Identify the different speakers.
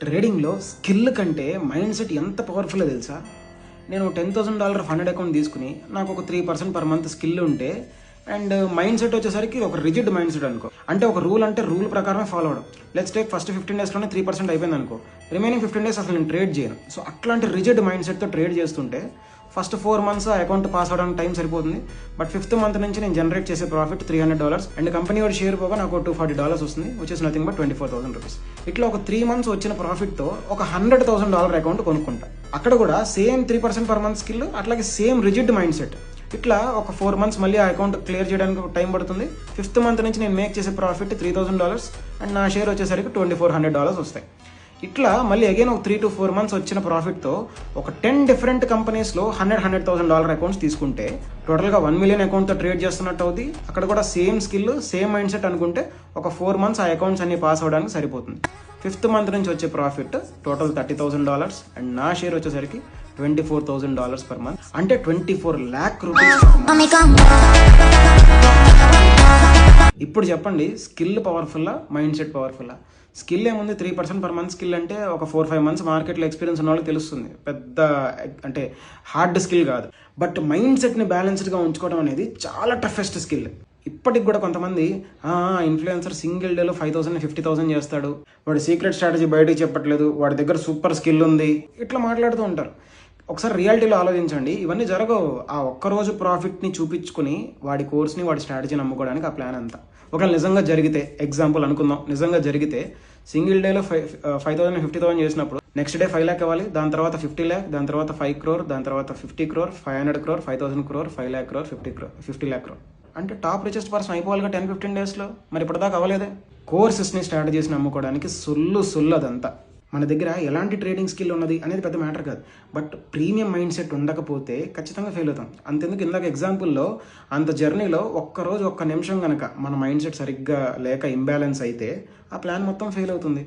Speaker 1: ట్రేడింగ్లో స్కిల్ కంటే mind set ఎంత పవర్ఫుల్ తెలుసా? నేను $10,000 ఫండెడ్ అకౌంట్ తీసుకుని నాకు ఒక 3% పర్ మంత్ స్కిల్ ఉంటే అండ్ మైండ్ సెట్ వచ్చేసరికి ఒక రిజిడ్ మైండ్ సెట్ అనుకో. అంటే ఒక రూల్ అంటే రూల్ ప్రకారమే ఫాలో అవడం. లెట్స్ టేక్ ఫస్ట్ 15 డేస్లోనే 3% అయిపోయింది అనుకో, రిమైనింగ్ 15 డేస్ అసలు నేను ట్రేడ్ చేయను. సో అట్లాంటి రిజిడ్ మైండ్ సెట్తో ట్రేడ్ చేస్తుంటే ఫస్ట్ 4 మంత్స్ ఆ అకౌంట్ పాస్ అవడానికి టైం సరిపోతుంది. బట్ 5th మంత్ నుంచి నేను జనరేట్ చేసే ప్రాఫిట్ $300 అండ్ కంపెనీ వాడి షేర్ పోగా నాకు $240 వస్తుంది, which is nothing but 24,000 rupees. ఇట్లా ఒక 3 మంత్స్ వచ్చిన ప్రాఫిట్తో ఒక $100,000 అకౌంట్ కొనుక్కుంటా. అక్కడ కూడా సేమ్ 3% పర్ మంత్ స్కిల్, అట్లాగే సేమ్ రిజిడ్ మైండ్ సెట్. ఇట్లా ఒక 4 మంత్స్ మళ్ళీ ఆ అకౌంట్ క్లియర్ చేయడానికి టైం పడుతుంది. 5th మంత్ నుంచి నేను మేక్ చేసే ప్రాఫిట్ $3,000 అండ్ నా షేర్ వచ్చేసరికి $2,400 వస్తాయి. ఇట్లా మళ్ళీ అగైన్ ఒక 3 to 4 మంత్స్ వచ్చిన ప్రాఫిట్తో ఒక 10 డిఫరెంట్ కంపెనీస్లో $100,000 అకౌంట్స్ తీసుకుంటే టోటల్గా 1 million అకౌంట్తో ట్రేడ్ చేస్తున్నట్టు అవుతుంది. అక్కడ కూడా same skill same mind set అనుకుంటే ఒక 4 మంత్స్ ఆ అకౌంట్స్ అన్ని పాస్ అవ్వడానికి సరిపోతుంది. 5th మంత్ నుంచి వచ్చే ప్రాఫిట్ టోటల్ $30,000 అండ్ నా షేర్ వచ్చేసరికి $24,000 పర్ మంత్, అంటే 24 lakh రూపీస్. ఇప్పుడు చెప్పండి, స్కిల్ పవర్ఫుల్లా మైండ్ సెట్ పవర్ఫుల్లా? స్కిల్ ఏముంది, 3% పర్ మంత్ స్కిల్ అంటే ఒక 4-5 మంత్స్ మార్కెట్లో ఎక్స్పీరియన్స్ ఉన్న వాళ్ళకి తెలుస్తుంది, పెద్ద అంటే హార్డ్ స్కిల్ కాదు. బట్ మైండ్ సెట్ని బ్యాలెన్స్డ్గా ఉంచుకోవడం అనేది చాలా టఫెస్ట్ స్కిల్. ఇప్పటికి కూడా కొంతమంది ఇన్ఫ్లుయెన్సర్ సింగిల్ డేలో 5,000 50,000 చేస్తాడు, వాడి సీక్రెట్ స్ట్రాటజీ బయటకి చెప్పట్లేదు, వాడి దగ్గర సూపర్ స్కిల్ ఉంది, ఇట్లా మాట్లాడుతూ ఉంటారు. ఒకసారి రియాలిటీలో ఆలోచించండి, ఇవన్నీ జరగవు. ఆ ఒక్కరోజు ప్రాఫిట్ని చూపించుకుని వాడి కోర్స్ని వాడి స్ట్రాటజీని అమ్ముకోవడానికి ఆ ప్లాన్ అంతా. ఒకవేళ నిజంగా జరిగితే, ఎగ్జాంపుల్ అనుకుందాం, నిజంగా జరిగితే సింగిల్ డేలో 5,000 50,000 చేసినప్పుడు నెక్స్ట్ డే 5 lakh ఇవ్వాలి, దాని తర్వాత 50 lakh, దాని తర్వాత 5 crore, దాని తర్వాత 50 crore, 500 crore, 5,000 crore, 5 lakh crore, 50 lakh crore. అంటే టాప్ రిచెస్ట్ పర్సన్ అయిపోవాలిగా 10-15 డేస్లో. మరి ఇప్పటిదాకా అవ్వలేదే. కోర్సెస్ని స్ట్రాటజీస్ని అమ్ముకోవడానికి సొల్లు అదంతా. మన దగ్గర ఎలాంటి ట్రేడింగ్ స్కిల్ ఉన్నది అనేది పెద్ద మ్యాటర్ కాదు, బట్ ప్రీమియం మైండ్ సెట్ ఉండకపోతే ఖచ్చితంగా ఫెయిల్ అవుతాం. అంతెందుకు, ఇందాక ఎగ్జాంపుల్లో అంత జర్నీలో ఒక్క నిమిషం కనుక మన మైండ్ సెట్ సరిగ్గా లేక ఇంబ్యాలెన్స్ అయితే ఆ ప్లాన్ మొత్తం ఫెయిల్ అవుతుంది.